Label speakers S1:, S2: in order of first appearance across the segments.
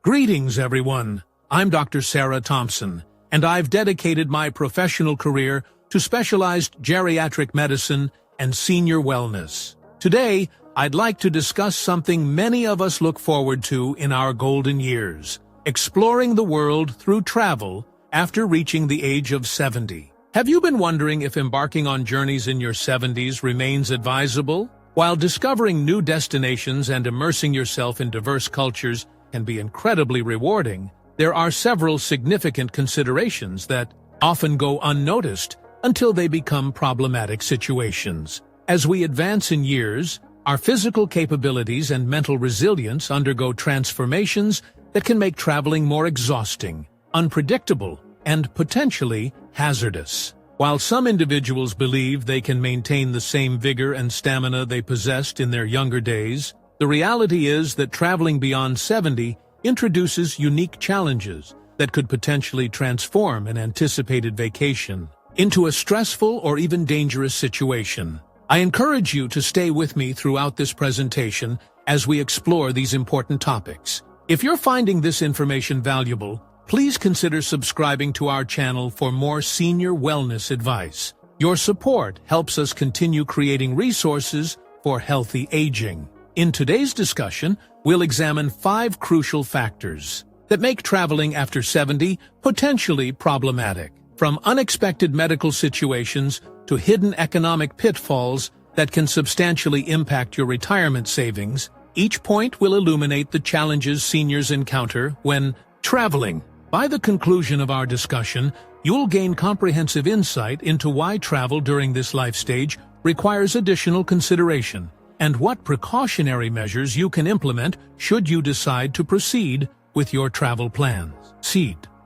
S1: Greetings, everyone. I'm Dr. Sarah Thompson, and I've dedicated my professional career to specialized geriatric medicine and senior wellness. Today, I'd like to discuss something many of us look forward to in our golden years: exploring the world through travel after reaching the age of 70. Have you been wondering if embarking on journeys in your 70s remains advisable? While discovering new destinations and immersing yourself in diverse cultures can be incredibly rewarding, there are several significant considerations that often go unnoticed until they become problematic situations. As we advance in years, our physical capabilities and mental resilience undergo transformations that can make traveling more exhausting, unpredictable, and potentially hazardous. While some individuals believe they can maintain the same vigor and stamina they possessed in their younger days, the reality is that traveling beyond 70 introduces unique challenges that could potentially transform an anticipated vacation into a stressful or even dangerous situation. I encourage you to stay with me throughout this presentation as we explore these important topics. If you're finding this information valuable, please consider subscribing to our channel for more senior wellness advice. Your support helps us continue creating resources for healthy aging. In today's discussion, we'll examine 5 crucial factors that make traveling after 70 potentially problematic. From unexpected medical situations to hidden economic pitfalls that can substantially impact your retirement savings, each point will illuminate the challenges seniors encounter when traveling. By the conclusion of our discussion, you'll gain comprehensive insight into why travel during this life stage requires additional consideration, and what precautionary measures you can implement should you decide to proceed with your travel plans.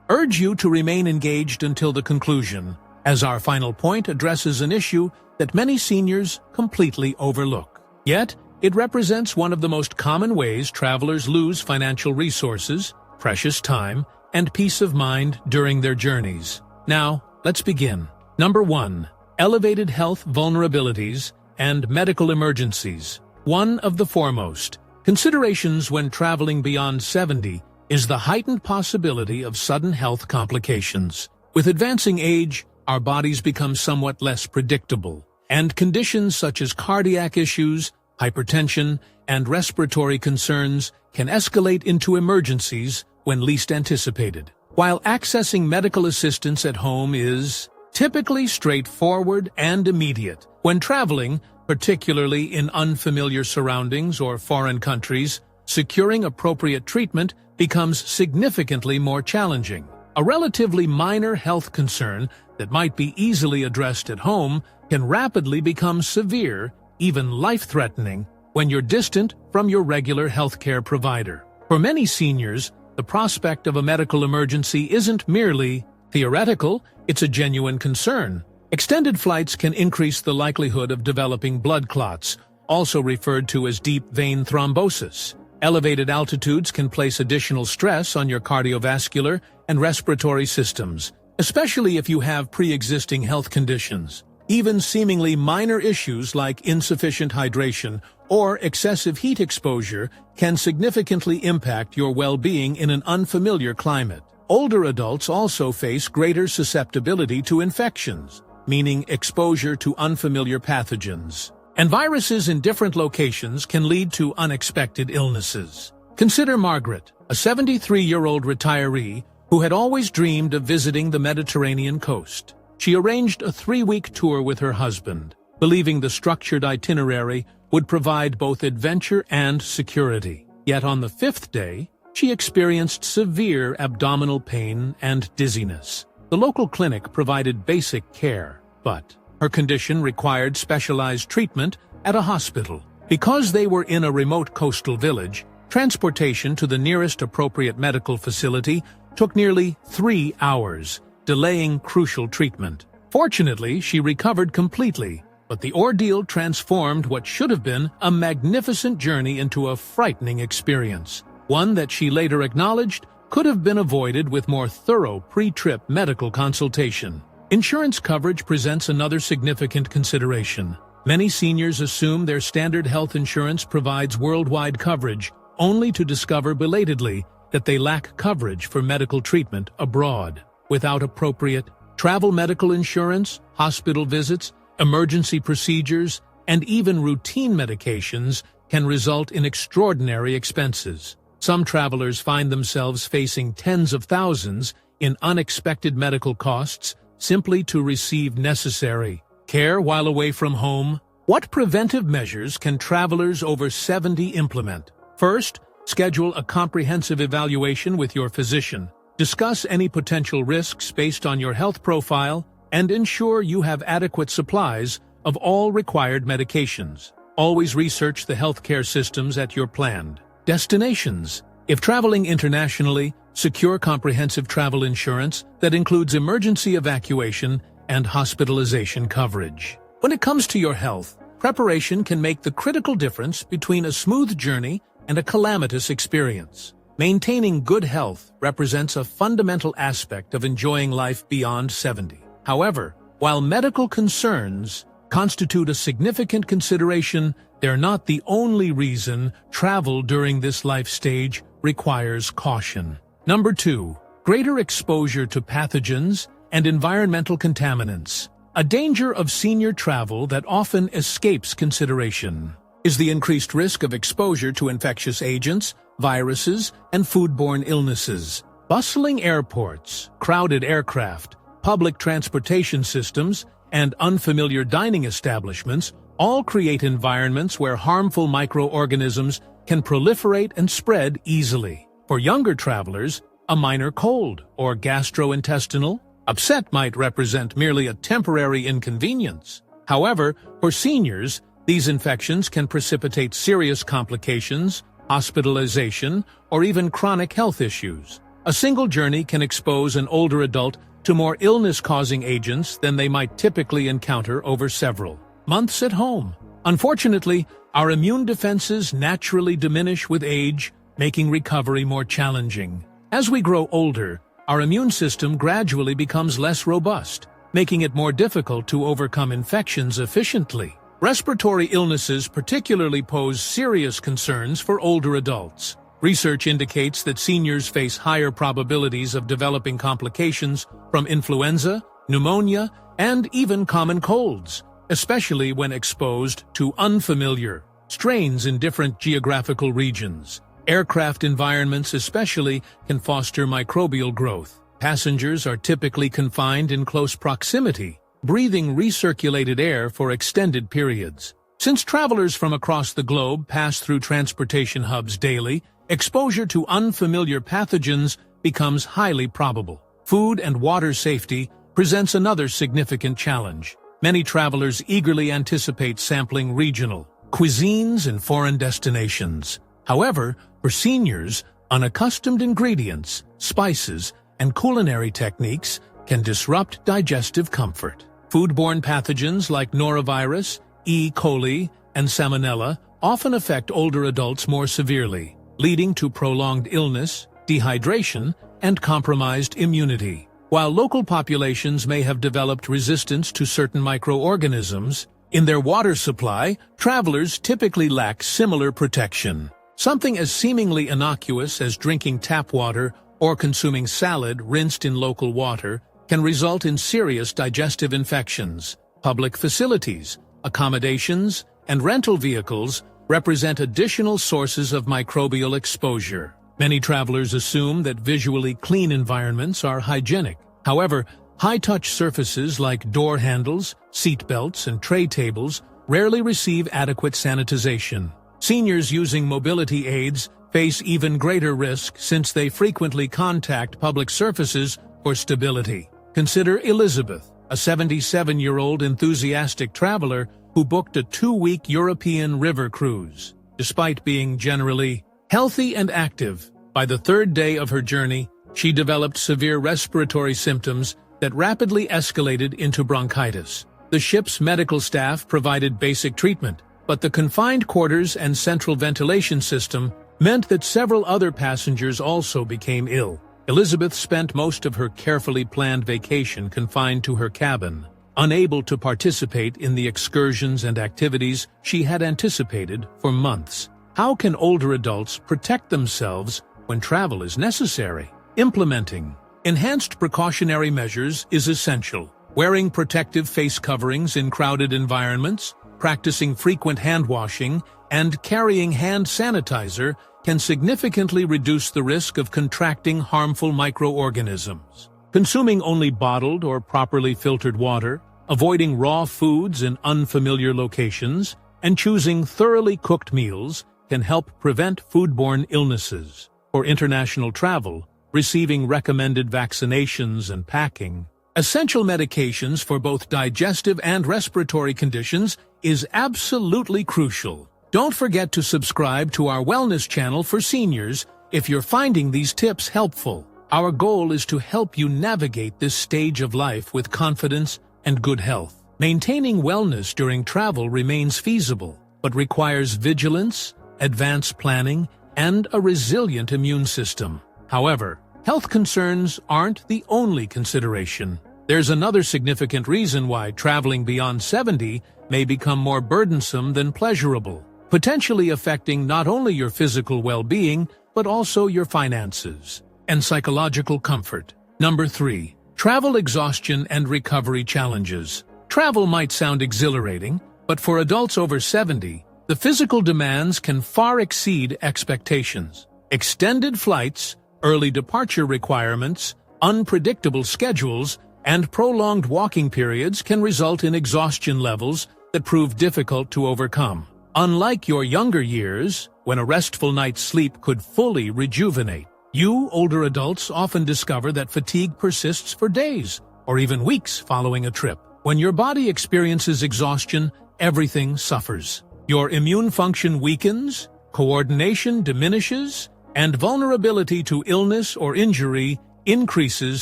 S1: Urge you to remain engaged until the conclusion, as our final point addresses an issue that many seniors completely overlook. Yet, it represents one of the most common ways travelers lose financial resources, precious time, and peace of mind during their journeys. Now, let's begin. Number 1. Elevated health vulnerabilities and medical emergencies. One of the foremost considerations when traveling beyond 70 is the heightened possibility of sudden health complications. With advancing age, our bodies become somewhat less predictable, and conditions such as cardiac issues, hypertension, and respiratory concerns can escalate into emergencies when least anticipated. While accessing medical assistance at home is typically straightforward and immediate, when traveling, particularly in unfamiliar surroundings or foreign countries, securing appropriate treatment becomes significantly more challenging. A relatively minor health concern that might be easily addressed at home can rapidly become severe, even life-threatening, when you're distant from your regular healthcare provider. For many seniors, the prospect of a medical emergency isn't merely theoretical, it's a genuine concern. Extended flights can increase the likelihood of developing blood clots, also referred to as deep vein thrombosis. Elevated altitudes can place additional stress on your cardiovascular and respiratory systems, especially if you have pre-existing health conditions. Even seemingly minor issues like insufficient hydration or excessive heat exposure can significantly impact your well-being in an unfamiliar climate. Older adults also face greater susceptibility to infections, meaning exposure to unfamiliar pathogens. And viruses in different locations can lead to unexpected illnesses. Consider Margaret, a 73-year-old retiree who had always dreamed of visiting the Mediterranean coast. She arranged a 3-week tour with her husband, believing the structured itinerary would provide both adventure and security. Yet on the 5th day, she experienced severe abdominal pain and dizziness. The local clinic provided basic care, but her condition required specialized treatment at a hospital. Because they were in a remote coastal village, transportation to the nearest appropriate medical facility took nearly 3 hours, delaying crucial treatment. Fortunately, she recovered completely, but the ordeal transformed what should have been a magnificent journey into a frightening experience, one that she later acknowledged could have been avoided with more thorough pre-trip medical consultation. Insurance coverage presents another significant consideration. Many seniors assume their standard health insurance provides worldwide coverage, only to discover belatedly that they lack coverage for medical treatment abroad. Without appropriate travel medical insurance, hospital visits, emergency procedures, and even routine medications can result in extraordinary expenses. Some travelers find themselves facing tens of thousands in unexpected medical costs simply to receive necessary care while away from home. What preventive measures can travelers over 70 implement? First, schedule a comprehensive evaluation with your physician. Discuss any potential risks based on your health profile and ensure you have adequate supplies of all required medications. Always research the healthcare systems at your planned destinations. If traveling internationally, secure comprehensive travel insurance that includes emergency evacuation and hospitalization coverage. When it comes to your health, preparation can make the critical difference between a smooth journey and a calamitous experience. Maintaining good health represents a fundamental aspect of enjoying life beyond 70. However, while medical concerns constitute a significant consideration, they're not the only reason travel during this life stage requires caution. Number 2. Greater exposure to pathogens and environmental contaminants. A danger of senior travel that often escapes consideration is the increased risk of exposure to infectious agents, viruses, and foodborne illnesses. Bustling airports, crowded aircraft, public transportation systems, and unfamiliar dining establishments all create environments where harmful microorganisms can proliferate and spread easily. For younger travelers, a minor cold or gastrointestinal upset might represent merely a temporary inconvenience. However, for seniors, these infections can precipitate serious complications, hospitalization, or even chronic health issues. A single journey can expose an older adult to more illness-causing agents than they might typically encounter over several months at home. Unfortunately, our immune defenses naturally diminish with age, making recovery more challenging. As we grow older, our immune system gradually becomes less robust, making it more difficult to overcome infections efficiently. Respiratory illnesses particularly pose serious concerns for older adults. Research indicates that seniors face higher probabilities of developing complications from influenza, pneumonia, and even common colds, especially when exposed to unfamiliar strains in different geographical regions. Aircraft environments especially can foster microbial growth. Passengers are typically confined in close proximity, breathing recirculated air for extended periods. Since travelers from across the globe pass through transportation hubs daily, exposure to unfamiliar pathogens becomes highly probable. Food and water safety presents another significant challenge. Many travelers eagerly anticipate sampling regional cuisines in foreign destinations. However, for seniors, unaccustomed ingredients, spices, and culinary techniques can disrupt digestive comfort. Foodborne pathogens like norovirus, E. coli, and salmonella often affect older adults more severely, leading to prolonged illness, dehydration, and compromised immunity. While local populations may have developed resistance to certain microorganisms, in their water supply, travelers typically lack similar protection. Something as seemingly innocuous as drinking tap water or consuming salad rinsed in local water can result in serious digestive infections. Public facilities, accommodations, and rental vehicles represent additional sources of microbial exposure. Many travelers assume that visually clean environments are hygienic. However, high-touch surfaces like door handles, seat belts, and tray tables rarely receive adequate sanitization. Seniors using mobility aids face even greater risk since they frequently contact public surfaces for stability. Consider Elizabeth, a 77-year-old enthusiastic traveler who booked a 2-week European river cruise. Despite being generally healthy and active, by the 3rd day of her journey, she developed severe respiratory symptoms that rapidly escalated into bronchitis. The ship's medical staff provided basic treatment, but the confined quarters and central ventilation system meant that several other passengers also became ill. Elizabeth spent most of her carefully planned vacation confined to her cabin, unable to participate in the excursions and activities she had anticipated for months. How can older adults protect themselves when when travel is necessary. Implementing enhanced precautionary measures is essential. Wearing protective face coverings in crowded environments, practicing frequent hand washing, and carrying hand sanitizer can significantly reduce the risk of contracting harmful microorganisms. Consuming only bottled or properly filtered water, avoiding raw foods in unfamiliar locations, and choosing thoroughly cooked meals can help prevent foodborne illnesses. For international travel, receiving recommended vaccinations and packing essential medications for both digestive and respiratory conditions is absolutely crucial. Don't forget to subscribe to our wellness channel for seniors if you're finding these tips helpful. Our goal is to help you navigate this stage of life with confidence and good health. Maintaining wellness during travel remains feasible, but requires vigilance, advanced planning, and a resilient immune system. However, health concerns aren't the only consideration. There's another significant reason why traveling beyond 70 may become more burdensome than pleasurable, potentially affecting not only your physical well-being, but also your finances and psychological comfort. Number 3. Travel exhaustion and recovery challenges. Travel might sound exhilarating, but for adults over 70, the physical demands can far exceed expectations. Extended flights, early departure requirements, unpredictable schedules, and prolonged walking periods can result in exhaustion levels that prove difficult to overcome. Unlike your younger years, when a restful night's sleep could fully rejuvenate, you older adults often discover that fatigue persists for days or even weeks following a trip. When your body experiences exhaustion, everything suffers. Your immune function weakens, coordination diminishes, and vulnerability to illness or injury increases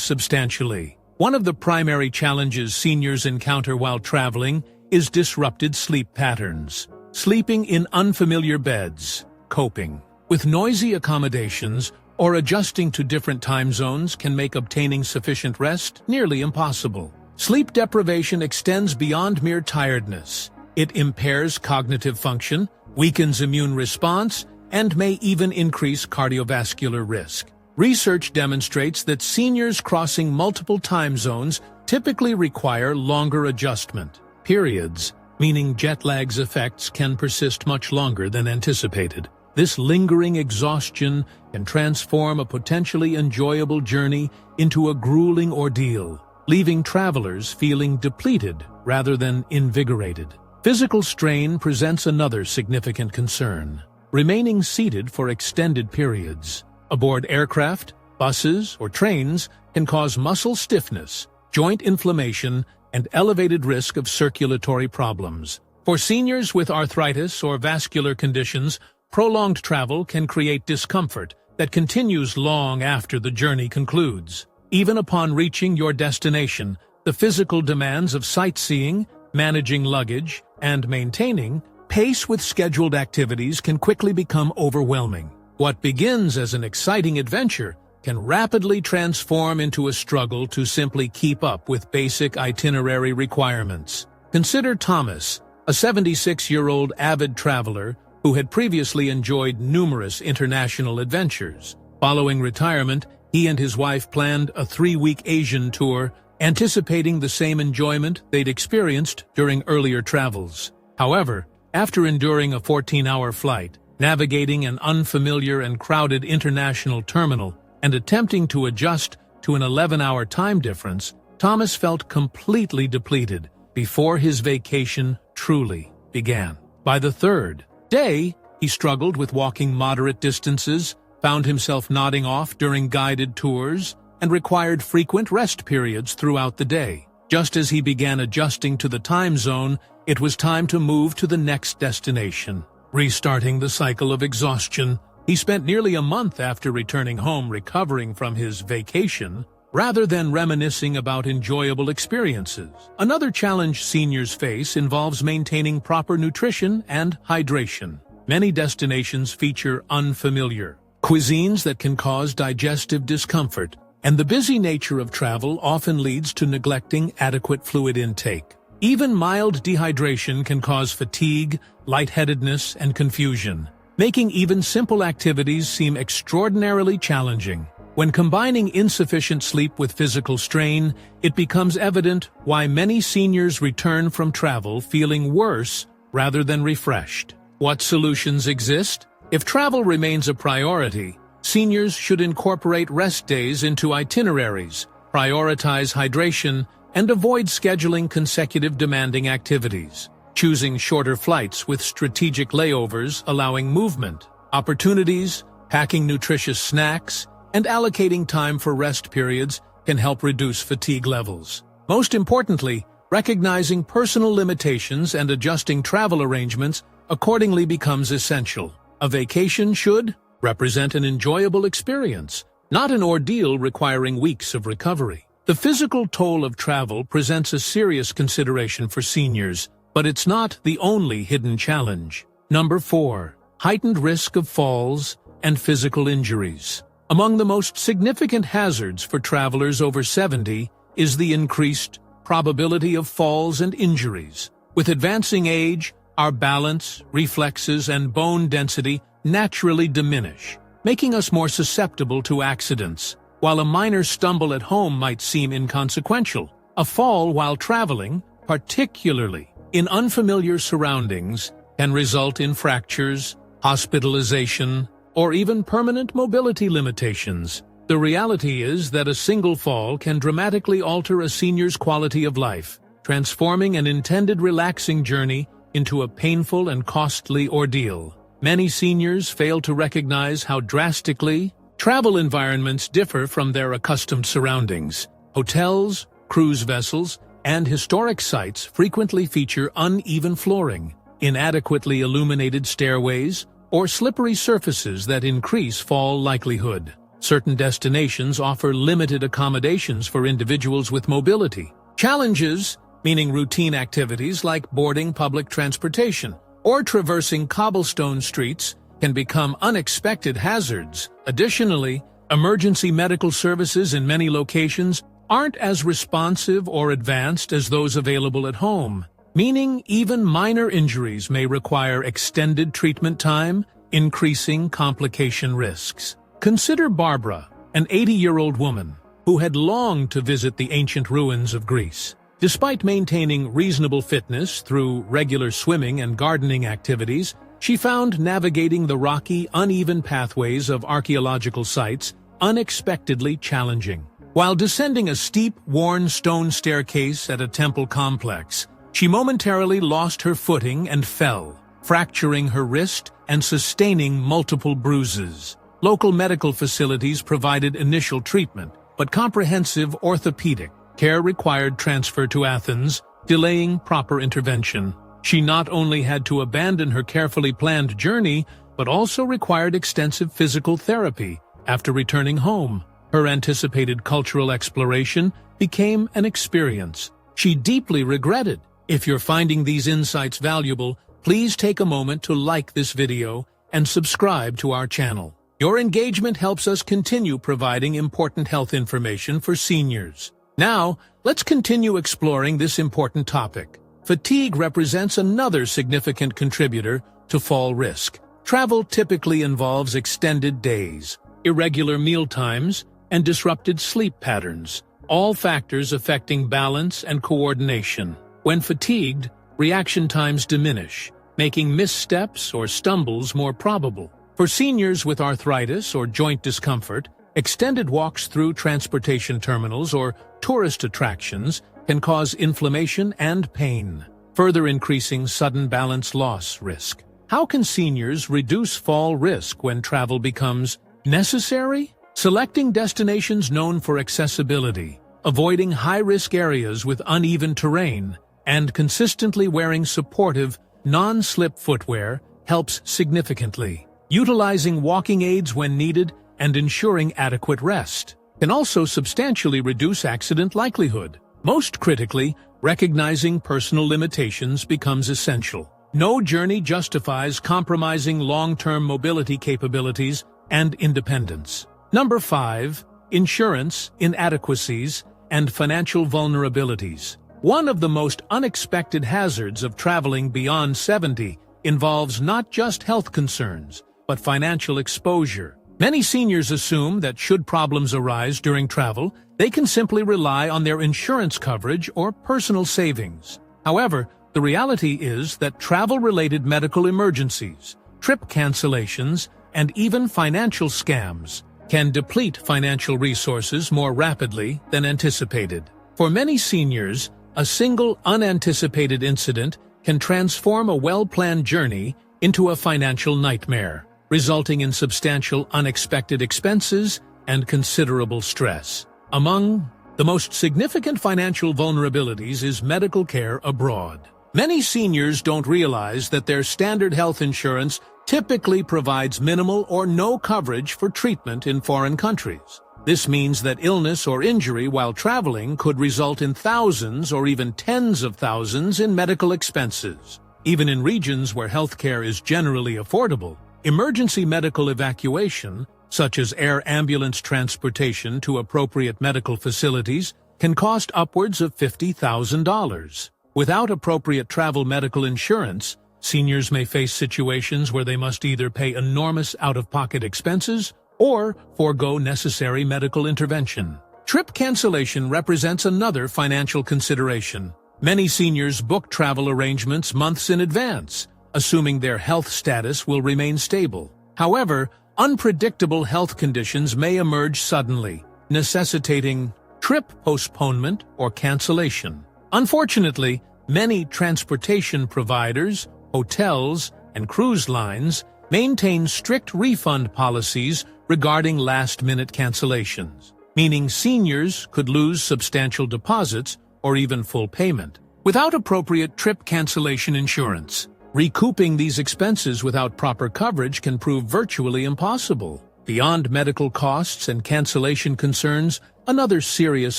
S1: substantially. One of the primary challenges seniors encounter while traveling is disrupted sleep patterns. Sleeping in unfamiliar beds, coping with noisy accommodations, or adjusting to different time zones can make obtaining sufficient rest nearly impossible. Sleep deprivation extends beyond mere tiredness. It impairs cognitive function, weakens immune response, and may even increase cardiovascular risk. Research demonstrates that seniors crossing multiple time zones typically require longer adjustment periods, meaning jet lag's effects can persist much longer than anticipated. This lingering exhaustion can transform a potentially enjoyable journey into a grueling ordeal, leaving travelers feeling depleted rather than invigorated. Physical strain presents another significant concern. Remaining seated for extended periods aboard aircraft, buses, or trains can cause muscle stiffness, joint inflammation, and elevated risk of circulatory problems. For seniors with arthritis or vascular conditions, prolonged travel can create discomfort that continues long after the journey concludes. Even upon reaching your destination, the physical demands of sightseeing, managing luggage, and maintaining pace with scheduled activities can quickly become overwhelming. What begins as an exciting adventure can rapidly transform into a struggle to simply keep up with basic itinerary requirements. Consider Thomas, a 76-year-old avid traveler who had previously enjoyed numerous international adventures. Following retirement, he and his wife planned a 3-week Asian tour, anticipating the same enjoyment they'd experienced during earlier travels. However, after enduring a 14-hour flight, navigating an unfamiliar and crowded international terminal, and attempting to adjust to an 11-hour time difference, Thomas felt completely depleted before his vacation truly began. By the third day, he struggled with walking moderate distances, found himself nodding off during guided tours, and required frequent rest periods throughout the day. Just as he began adjusting to the time zone, it was time to move to the next destination. Restarting the cycle of exhaustion, he spent nearly a month after returning home recovering from his vacation, rather than reminiscing about enjoyable experiences. Another challenge seniors face involves maintaining proper nutrition and hydration. Many destinations feature unfamiliar cuisines that can cause digestive discomfort, and the busy nature of travel often leads to neglecting adequate fluid intake. Even mild dehydration can cause fatigue, lightheadedness, and confusion. making even simple activities seem extraordinarily challenging. When combining insufficient sleep with physical strain, it becomes evident why many seniors return from travel feeling worse rather than refreshed. What solutions exist? If travel remains a priority, seniors should incorporate rest days into itineraries, prioritize hydration, and avoid scheduling consecutive demanding activities. Choosing shorter flights with strategic layovers allowing movement, opportunities, packing nutritious snacks, and allocating time for rest periods can help reduce fatigue levels. Most importantly, recognizing personal limitations and adjusting travel arrangements accordingly becomes essential. A vacation should represent an enjoyable experience, not an ordeal requiring weeks of recovery. The physical toll of travel presents a serious consideration for seniors, but it's not the only hidden challenge. Number 4. Heightened risk of falls and physical injuries. Among the most significant hazards for travelers over 70 is the increased probability of falls and injuries. With advancing age, our balance, reflexes, and bone density naturally diminish, making us more susceptible to accidents. While a minor stumble at home might seem inconsequential, a fall while traveling, particularly in unfamiliar surroundings, can result in fractures, hospitalization, or even permanent mobility limitations. The reality is that a single fall can dramatically alter a senior's quality of life, transforming an intended relaxing journey into a painful and costly ordeal. Many seniors fail to recognize how drastically travel environments differ from their accustomed surroundings. Hotels, cruise vessels, and historic sites frequently feature uneven flooring, inadequately illuminated stairways, or slippery surfaces that increase fall likelihood. Certain destinations offer limited accommodations for individuals with mobility challenges, meaning routine activities like boarding public transportation or traversing cobblestone streets can become unexpected hazards. Additionally, emergency medical services in many locations aren't as responsive or advanced as those available at home, meaning even minor injuries may require extended treatment time, increasing complication risks. Consider Barbara, an 80-year-old woman who had longed to visit the ancient ruins of Greece. Despite maintaining reasonable fitness through regular swimming and gardening activities, she found navigating the rocky, uneven pathways of archaeological sites unexpectedly challenging. While descending a steep, worn stone staircase at a temple complex, she momentarily lost her footing and fell, fracturing her wrist and sustaining multiple bruises. Local medical facilities provided initial treatment, but comprehensive orthopedic care required transfer to Athens, delaying proper intervention. She not only had to abandon her carefully planned journey, but also required extensive physical therapy after returning home. Her anticipated cultural exploration became an experience she deeply regretted. If you're finding these insights valuable, please take a moment to like this video and subscribe to our channel. Your engagement helps us continue providing important health information for seniors. Now, let's continue exploring this important topic. Fatigue represents another significant contributor to fall risk. Travel typically involves extended days, irregular meal times, and disrupted sleep patterns, all factors affecting balance and coordination. When fatigued, reaction times diminish, making missteps or stumbles more probable. For seniors with arthritis or joint discomfort, extended walks through transportation terminals or tourist attractions can cause inflammation and pain, further increasing sudden balance loss risk. How can seniors reduce fall risk when travel becomes necessary? Selecting destinations known for accessibility, avoiding high-risk areas with uneven terrain, and consistently wearing supportive, non-slip footwear helps significantly. Utilizing walking aids when needed and ensuring adequate rest can also substantially reduce accident likelihood. Most critically, recognizing personal limitations becomes essential. No journey justifies compromising long-term mobility capabilities and independence. Number 5. Insurance inadequacies and financial vulnerabilities. One of the most unexpected hazards of traveling beyond 70 involves not just health concerns, but financial exposure. Many seniors assume that should problems arise during travel, they can simply rely on their insurance coverage or personal savings. However, the reality is that travel-related medical emergencies, trip cancellations, and even financial scams can deplete financial resources more rapidly than anticipated. For many seniors, a single unanticipated incident can transform a well-planned journey into a financial nightmare, resulting in substantial unexpected expenses and considerable stress. Among the most significant financial vulnerabilities is medical care abroad. Many seniors don't realize that their standard health insurance typically provides minimal or no coverage for treatment in foreign countries. This means that illness or injury while traveling could result in thousands or even tens of thousands in medical expenses. Even in regions where healthcare is generally affordable, emergency medical evacuation, such as air ambulance transportation to appropriate medical facilities, can cost upwards of $50,000. Without appropriate travel medical insurance, seniors may face situations where they must either pay enormous out-of-pocket expenses or forego necessary medical intervention. Trip cancellation represents another financial consideration. Many seniors book travel arrangements months in advance, assuming their health status will remain stable. However, unpredictable health conditions may emerge suddenly, necessitating trip postponement or cancellation. Unfortunately, many transportation providers, hotels, and cruise lines maintain strict refund policies regarding last-minute cancellations, meaning seniors could lose substantial deposits or even full payment. Without appropriate trip cancellation insurance, recouping these expenses without proper coverage can prove virtually impossible. Beyond medical costs and cancellation concerns, another serious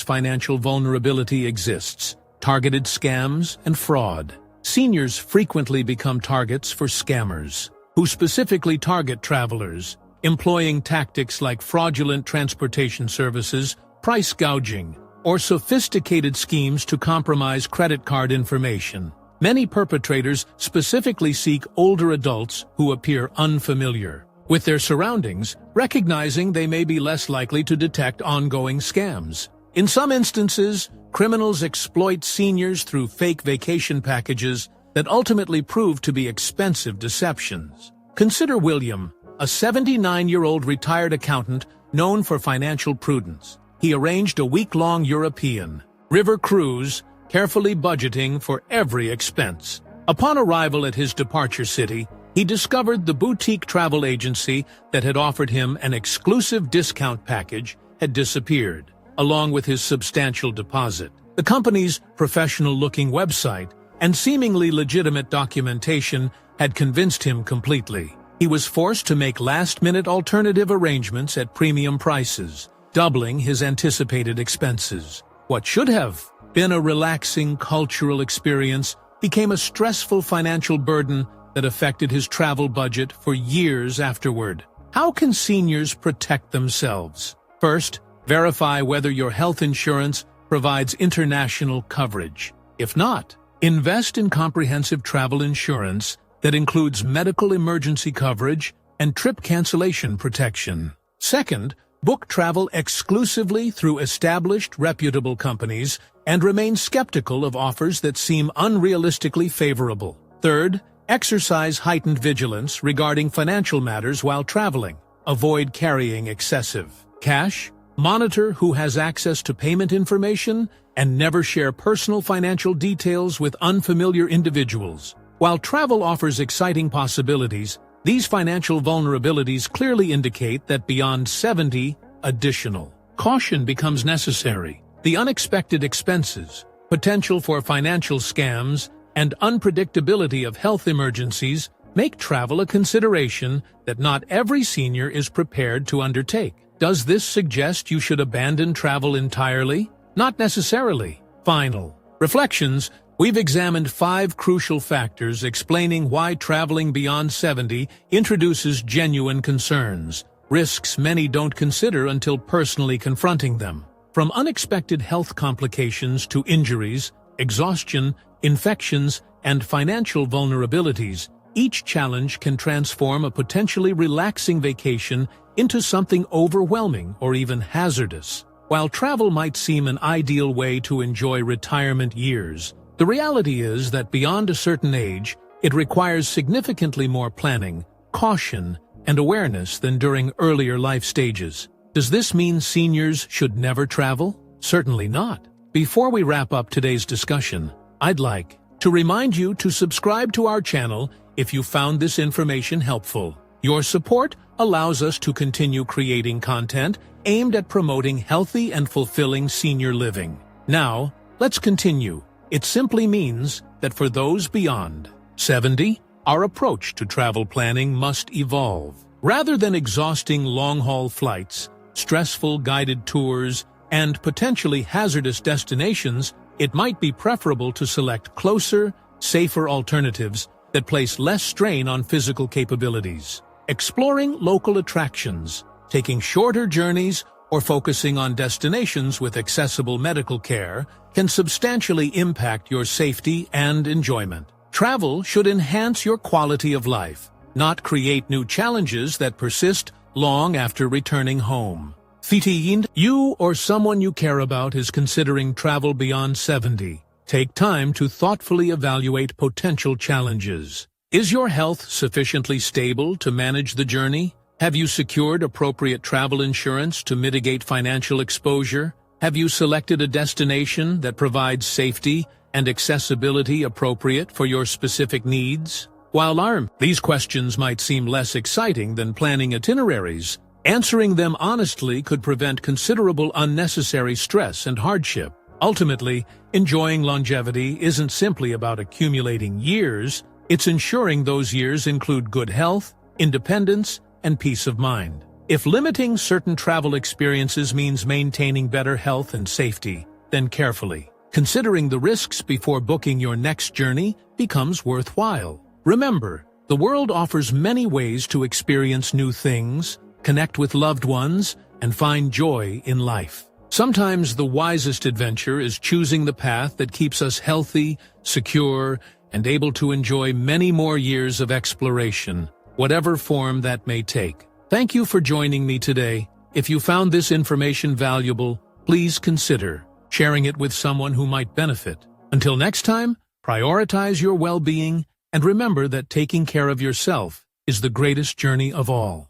S1: financial vulnerability exists: targeted scams and fraud. Seniors frequently become targets for scammers, who specifically target travelers, employing tactics like fraudulent transportation services, price gouging, or sophisticated schemes to compromise credit card information. Many perpetrators specifically seek older adults who appear unfamiliar with their surroundings, recognizing they may be less likely to detect ongoing scams. In some instances, criminals exploit seniors through fake vacation packages that ultimately prove to be expensive deceptions. Consider William, a 79-year-old retired accountant known for financial prudence. He arranged a week-long European river cruise, carefully budgeting for every expense. Upon arrival at his departure city, he discovered the boutique travel agency that had offered him an exclusive discount package had disappeared, along with his substantial deposit. The company's professional-looking website and seemingly legitimate documentation had convinced him completely. He was forced to make last-minute alternative arrangements at premium prices, doubling his anticipated expenses. What should have been a relaxing cultural experience became a stressful financial burden that affected his travel budget for years afterward. How can seniors protect themselves? First, verify whether your health insurance provides international coverage. If not, invest in comprehensive travel insurance that includes medical emergency coverage and trip cancellation protection. Second, book travel exclusively through established, reputable companies and remain skeptical of offers that seem unrealistically favorable. Third, exercise heightened vigilance regarding financial matters while traveling. Avoid carrying excessive cash, monitor who has access to payment information, and never share personal financial details with unfamiliar individuals. While travel offers exciting possibilities, these financial vulnerabilities clearly indicate that beyond 70, additional caution becomes necessary. The unexpected expenses, potential for financial scams, and unpredictability of health emergencies make travel a consideration that not every senior is prepared to undertake. Does this suggest you should abandon travel entirely? Not necessarily. Final reflections. We've examined 5 crucial factors explaining why traveling beyond 70 introduces genuine concerns, risks many don't consider until personally confronting them. From unexpected health complications to injuries, exhaustion, infections, and financial vulnerabilities, each challenge can transform a potentially relaxing vacation into something overwhelming or even hazardous. While travel might seem an ideal way to enjoy retirement years, the reality is that beyond a certain age, it requires significantly more planning, caution, and awareness than during earlier life stages. Does this mean seniors should never travel? Certainly not. Before we wrap up today's discussion, I'd like to remind you to subscribe to our channel if you found this information helpful. Your support allows us to continue creating content aimed at promoting healthy and fulfilling senior living. Now, let's continue. It simply means that for those beyond 70, our approach to travel planning must evolve. Rather than exhausting long-haul flights, stressful guided tours, and potentially hazardous destinations, it might be preferable to select closer, safer alternatives that place less strain on physical capabilities. Exploring local attractions, taking shorter journeys, or focusing on destinations with accessible medical care can substantially impact your safety and enjoyment. Travel should enhance your quality of life, not create new challenges that persist long after returning home. If you or someone you care about is considering travel beyond 70, take time to thoughtfully evaluate potential challenges. Is your health sufficiently stable to manage the journey? Have you secured appropriate travel insurance to mitigate financial exposure? Have you selected a destination that provides safety and accessibility appropriate for your specific needs? While these questions might seem less exciting than planning itineraries, answering them honestly could prevent considerable unnecessary stress and hardship. Ultimately, enjoying longevity isn't simply about accumulating years, it's ensuring those years include good health, independence, and peace of mind. If limiting certain travel experiences means maintaining better health and safety, then carefully considering the risks before booking your next journey becomes worthwhile. Remember, the world offers many ways to experience new things, connect with loved ones, and find joy in life. Sometimes the wisest adventure is choosing the path that keeps us healthy, secure, and able to enjoy many more years of exploration, whatever form that may take. Thank you for joining me today. If you found this information valuable, please consider sharing it with someone who might benefit. Until next time, prioritize your well-being and remember that taking care of yourself is the greatest journey of all.